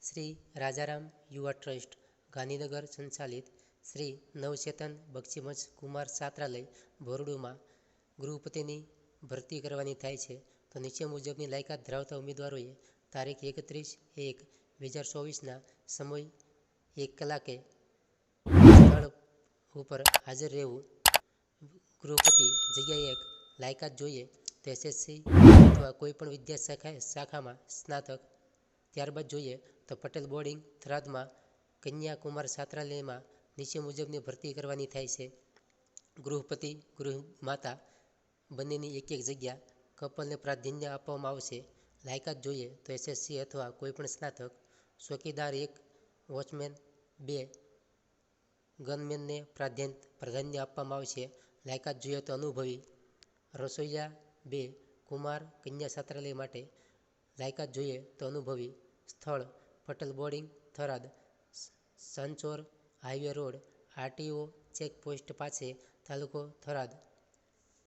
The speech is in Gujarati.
શ્રી રાજારામ યુવા ટ્રસ્ટ ગાંધીનગર સંચાલિત શ્રી નવચેતન બક્ષીમંચ કુમાર છાત્રાલય ભોરડુમાં ગૃહપતિની ભરતી કરવાની થાય છે. તો નીચે મુજબની લાયકાત ધરાવતા ઉમેદવારોએ તારીખ 31/1/2024ના સમય 1 કલાકે સ્થળ ઉપર હાજર રહેવું. ગૃહપતિ જગ્યા 1 લાયકાત જોઈએ તો એસએસસી અથવા કોઈપણ વિદ્યા શાખામાં સ્નાતક. ત્યારબાદ જોઈએ તો પટેલ બોર્ડિંગ થરાદમાં કન્યા કુમાર છાત્રાલયમાં નીચે મુજબની ભરતી કરવાની થાય છે. ગૃહપતિ ગૃહમાતા બંનેની એક જગ્યા. કપલને પ્રાધાન્ય આપવામાં આવશે. લાયકાત જોઈએ તો એસએસસી અથવા કોઈપણ સ્નાતક. ચોકીદાર 1, વોચમેન 2, ગનમેનને પ્રાધાન્ય આપવામાં આવશે. લાયકાત જોઈએ તો અનુભવી. રસોઈયા 2 કુમાર કન્યા છાત્રાલય માટે. લાયકાત જોઈએ તો અનુભવી. સ્થળ Patel boarding Tharad, Sanchore highway road, RTO checkpost પાસે, તાલુકો થરાદ.